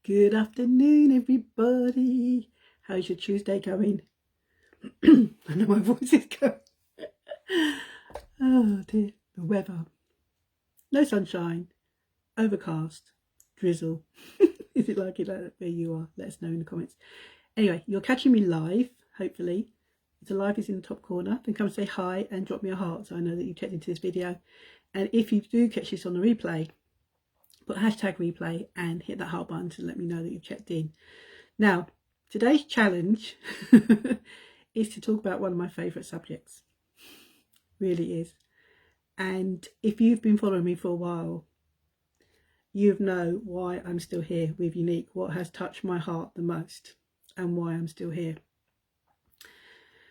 Good afternoon, everybody. How's your Tuesday going? I know my voice is going. Oh dear, the weather. No sunshine, overcast, drizzle. Is it like it where you are? Let us know in the comments. Anyway, you're catching me live, hopefully. If the live is in the top corner, then come say hi and drop me a heart so I know that you checked into this video. And if you do catch this on the replay, put hashtag replay and hit that heart button to let me know that you've checked in. Now, today's challenge is to talk about one of my favourite subjects. Really is. And if you've been following me for a while, you know why I'm still here with Younique, what has touched my heart the most and why I'm still here.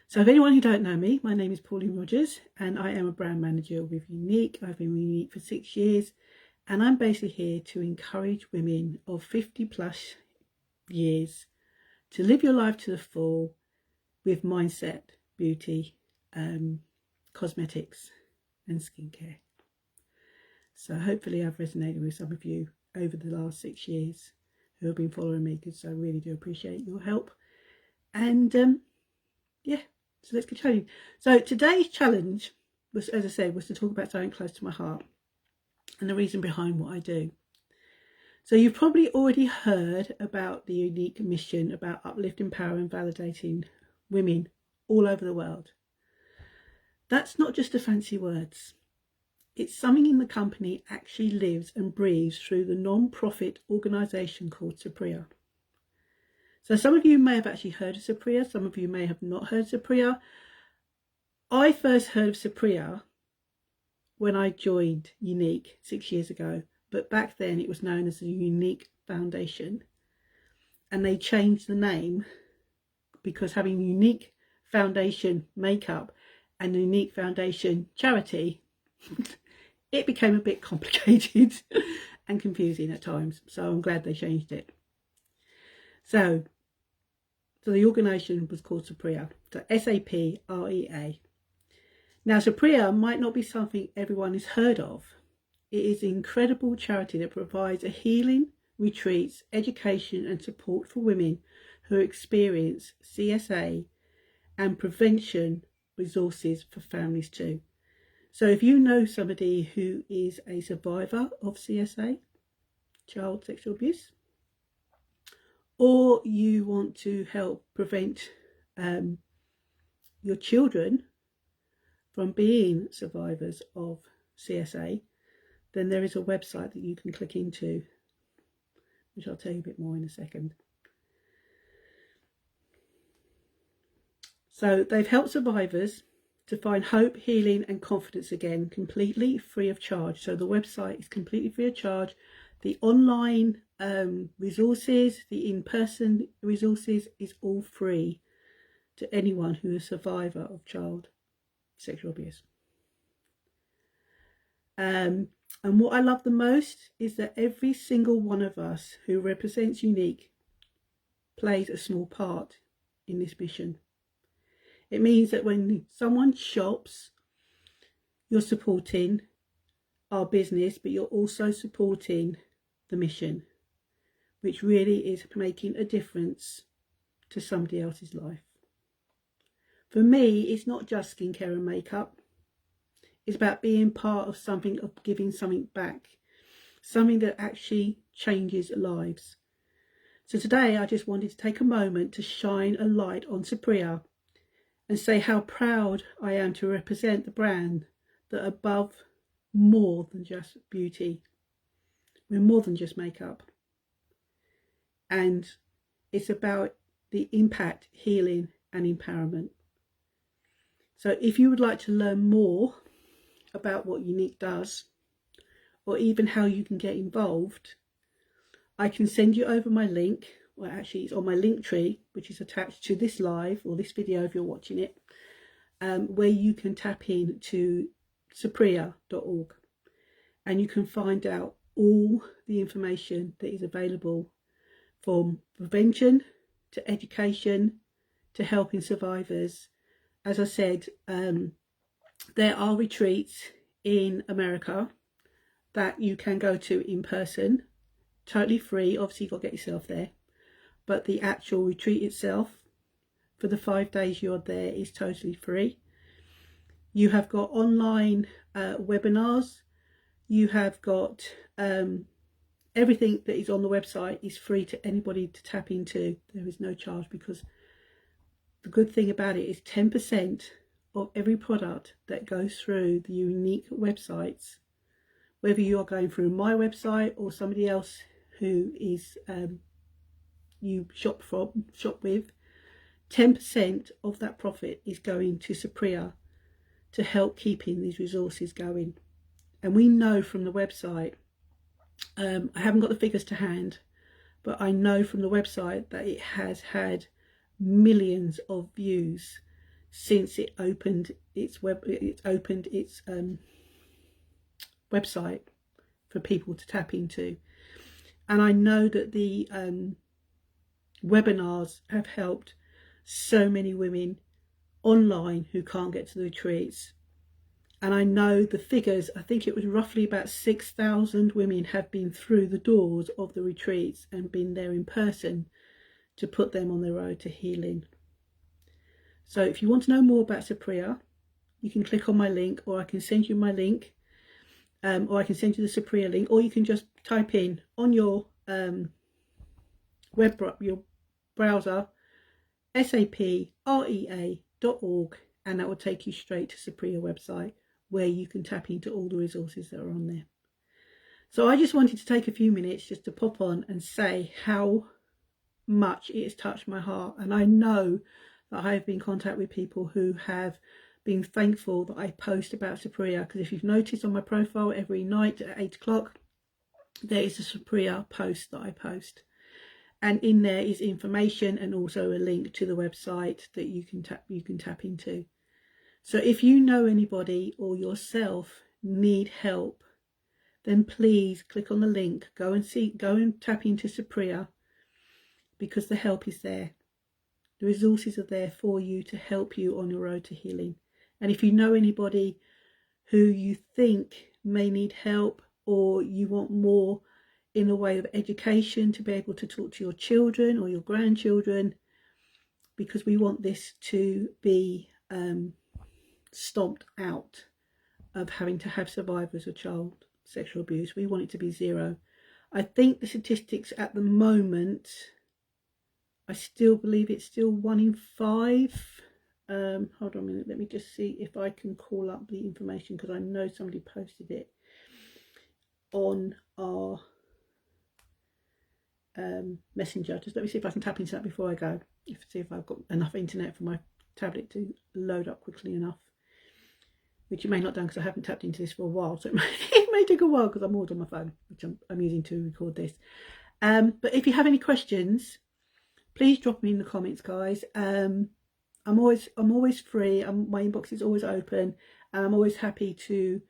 So if anyone who don't know me, my name is Pauline Rogers and I am a brand manager with Younique. I've been with Younique for 6 years and I'm basically here to encourage women of 50 plus years to live your life to the full with mindset, beauty, cosmetics and skincare. So hopefully I've resonated with some of you over the last 6 years who have been following me, because I really do appreciate your help. And yeah, so let's continue. So today's challenge was, as I said, was to talk about something close to my heart and the reason behind what I do. So you've probably already heard about the Younique mission about uplifting, empowering and validating women all over the world. That's not just the fancy words. It's something in the company actually lives and breathes through the non-profit organisation called Saprea. So some of you may have actually heard of Saprea, some of you may have not heard of Saprea. I first heard of Saprea when I joined Younique 6 years ago, but back then it was known as the Younique Foundation, and they changed the name because having Younique Foundation makeup and Younique Foundation charity, it became a bit complicated and confusing at times. So I'm glad they changed it. So the organisation was called Saprea, so S-A-P-R-E-A. Now Saprea might not be something everyone has heard of. It is an incredible charity that provides a healing, retreats, education and support for women who experience CSA and prevention resources for families too. So if you know somebody who is a survivor of CSA, child sexual abuse, or you want to help prevent your children from being survivors of CSA, then there is a website that you can click into, which I'll tell you a bit more in a second. So they've helped survivors to find hope, healing and confidence again, completely free of charge. So the website is completely free of charge. The online resources, the in-person resources is all free to anyone who is a survivor of child sexual abuse. And what I love the most is that every single one of us who represents Younique plays a small part in this mission. It means that when someone shops, you're supporting our business, but you're also supporting the mission, which really is making a difference to somebody else's life. For me, it's not just skincare and makeup. It's about being part of something, of giving something back, something that actually changes lives. So today I just wanted to take a moment to shine a light on Saprea and say how proud I am to represent the brand that are above more than just beauty. We're more than just makeup. And it's about the impact, healing and empowerment. So if you would like to learn more about what Younique does, or even how you can get involved, I can send you over my link. Well, actually it's on my link tree, which is attached to this live or this video if you're watching it, where you can tap in to saprea.org and you can find out all the information that is available, from prevention to education to helping survivors. As I said, there are retreats in America that you can go to in person totally free. Obviously, you've got to get yourself there. But the actual retreat itself, for the 5 days you're there, is totally free. You have got online webinars. You have got everything that is on the website is free to anybody to tap into. There is no charge, because the good thing about it is 10% of every product that goes through the Younique websites, whether you are going through my website or somebody else who is you shop with, 10% of that profit is going to Saprea to help keeping these resources going. And we know from the website, I haven't got the figures to hand, but I know from the website that it has had millions of views since it opened its website for people to tap into. And I know that the webinars have helped so many women online who can't get to the retreats. And I know the figures, I think it was roughly about 6,000 women have been through the doors of the retreats and been there in person to put them on their road to healing. So if you want to know more about Saprea, you can click on my link, or I can send you my link, or I can send you the Saprea link, or you can just type in on your your browser saprea.org, and that will take you straight to Saprea website, where you can tap into all the resources that are on there. So I just wanted to take a few minutes just to pop on and say how much it has touched my heart. And I know that I have been in contact with people who have been thankful that I post about Saprea, because if you've noticed on my profile, every night at 8 o'clock there is a Saprea post that I post, and in there is information and also a link to the website that you can tap into. So if you know anybody or yourself need help, then please click on the link, go and tap into Saprea, because the help is there. The resources are there for you to help you on your road to healing. And if you know anybody who you think may need help, or you want more in the way of education to be able to talk to your children or your grandchildren, because we want this to be stomped out of having to have survivors of child sexual abuse. We want it to be zero. I think the statistics at the moment, I still believe it's still 1 in 5. Hold on a minute, let me just see if I can call up the information, because I know somebody posted it on our messenger. Just let me see if I can tap into that before I go, see if I've got enough internet for my tablet to load up quickly enough, which you may not done, because I haven't tapped into this for a while, so it may take a while, because I'm always on my phone, which I'm using to record this. But if you have any questions, please drop me in the comments, guys. I'm always free. My inbox is always open, and I'm always happy to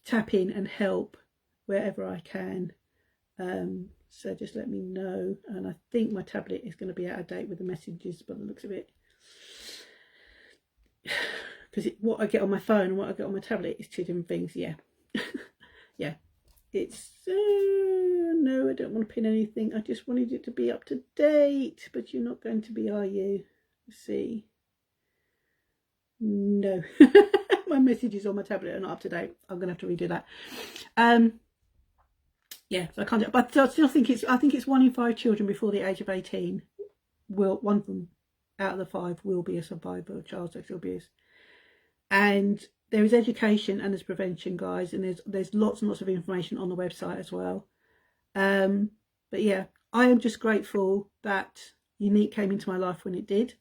tap in and help wherever I can. So just let me know. And I think my tablet is going to be out of date with the messages by the looks of it, because what I get on my phone and what I get on my tablet is 2 different things. Yeah. Yeah, it's no, I don't want to pin anything. I just wanted it to be up to date, but you're not going to be, are you? Let's see. No. My messages on my tablet are not up to date. I'm gonna have to redo that. Yeah, so I can't do, but I still think it's 1 in 5 children before the age of 18 will, one of them out of the 5 will be a survivor of child sexual abuse. And there is education and there's prevention, guys, and there's lots and lots of information on the website as well. But yeah, I am just grateful that Younique came into my life when it did,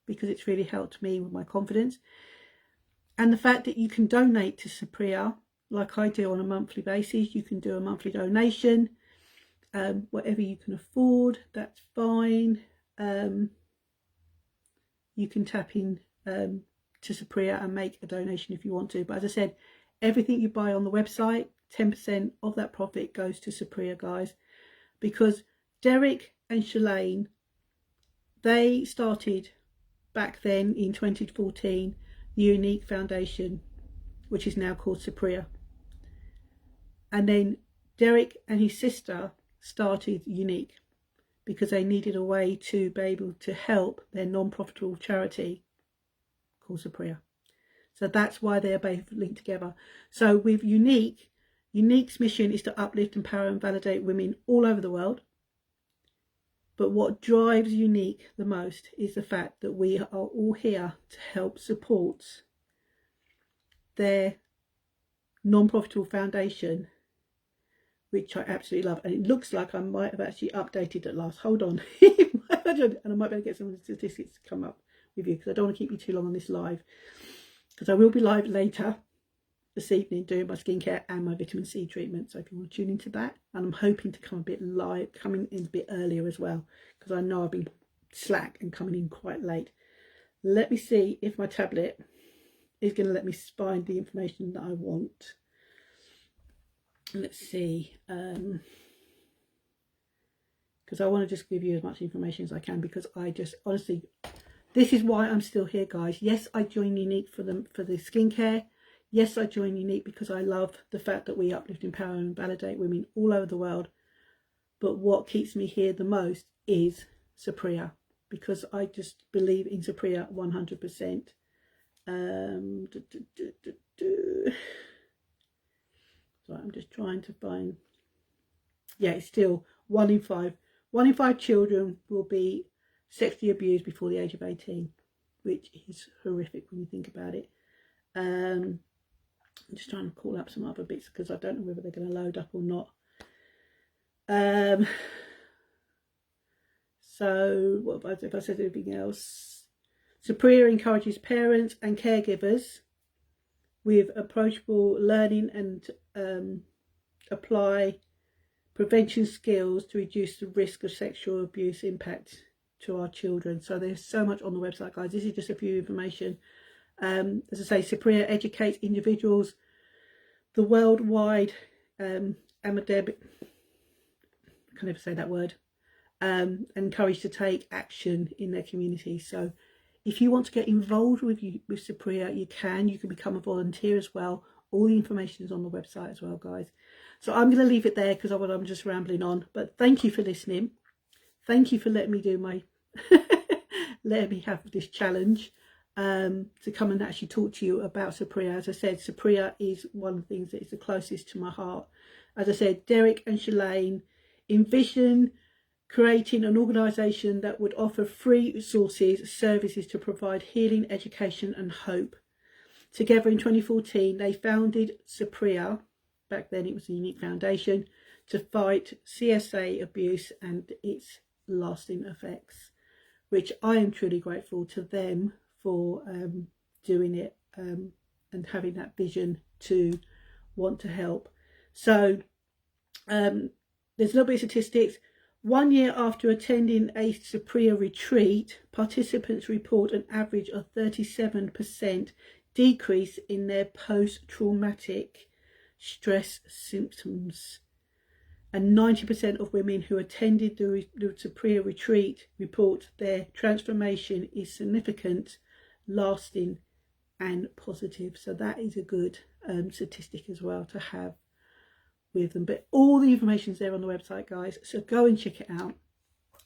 because it's really helped me with my confidence. And the fact that you can donate to Saprea, like I do on a monthly basis. You can do a monthly donation, whatever you can afford, that's fine. You can tap in to Saprea and make a donation if you want to. But as I said, everything you buy on the website, 10% of that profit goes to Saprea, guys, because Derek and Shalane, they started back then in 2014 the Younique Foundation, which is now called Saprea. And then Derek and his sister started Younique because they needed a way to be able to help their non-profitable charity called Saprea. So that's why they're both linked together. So with Younique's mission is to uplift, empower and validate women all over the world. But what drives Younique the most is the fact that we are all here to help support their non-profitable foundation, which I absolutely love. And it looks like I might have actually updated at last. Hold on. And I might be able to get some of the statistics to come up with you, because I don't want to keep you too long on this live, because I will be live later this evening doing my skincare and my vitamin C treatment. So if you want to tune into that, and I'm hoping to come coming in a bit earlier as well, because I know I've been slack and coming in quite late. Let me see if my tablet is going to let me find the information that I want. Let's see, because I want to just give you as much information as I can, because I just honestly, this is why I'm still here, guys. Yes, I joined Younique for the skincare. Yes, I joined Younique because I love the fact that we uplift, empower and validate women all over the world. But what keeps me here the most is Saprea, because I just believe in Saprea 100%. So I'm just trying to find, yeah, it's still 1 in 5. 1 in 5 children will be sexually abused before the age of 18, which is horrific when you think about it. I'm just trying to call up some other bits because I don't know whether they're going to load up or not. So what if I said anything else? Saprea encourages parents and caregivers with approachable learning and apply prevention skills to reduce the risk of sexual abuse impact to our children. So there's so much on the website, guys. This is just a few information. As I say, Saprea educates individuals, the worldwide amadeb, I can never say that word, encouraged to take action in their community. So if you want to get involved with Saprea, you can become a volunteer as well. All the information is on the website as well, guys. So I'm going to leave it there because I'm just rambling on. But thank you for listening. Thank you for letting me do my, letting me have this challenge to come and actually talk to you about Saprea. As I said, Saprea is one of the things that is the closest to my heart. As I said, Derek and Shalane envision creating an organisation that would offer free resources, services to provide healing, education and hope. Together in 2014, they founded Saprea, back then it was the Younique Foundation, to fight CSA abuse and its lasting effects, which I am truly grateful to them for doing it and having that vision to want to help. So there's a little bit of statistics. 1 year after attending a Saprea retreat, participants report an average of 37% decrease in their post-traumatic stress symptoms. And 90% of women who attended the Saprea retreat report their transformation is significant, lasting and positive. So that is a good statistic as well to have with them. But all the information is there on the website, guys, so go and check it out.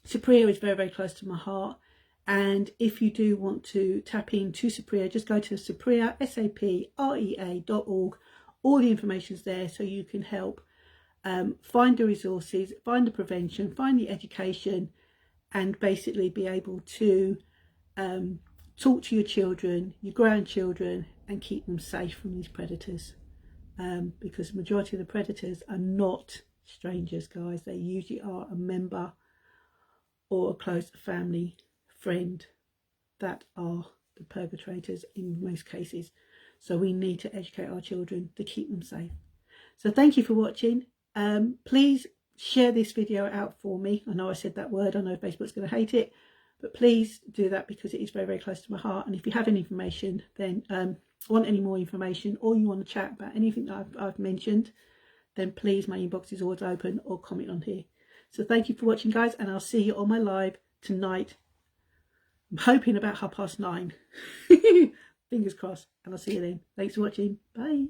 Saprea is very, very close to my heart, and if you do want to tap into Saprea, just go to Saprea, SAPREA.org. All the information is there, so you can help find the resources, find the prevention, find the education, and basically be able to talk to your children, your grandchildren, and keep them safe from these predators. Because the majority of the predators are not strangers, guys. They usually are a member or a close family friend that are the perpetrators in most cases. So we need to educate our children to keep them safe. So thank you for watching. Please share this video out for me. I know I said that word. I know Facebook's going to hate it, but please do that because it is very, very close to my heart. And if you have any information, then want any more information, or you want to chat about anything that I've mentioned, then please, my inbox is always open, or comment on here. So thank you for watching, guys, and I'll see you on my live tonight. I'm hoping about 9:30. Fingers crossed, and I'll see you then. Thanks for watching. Bye.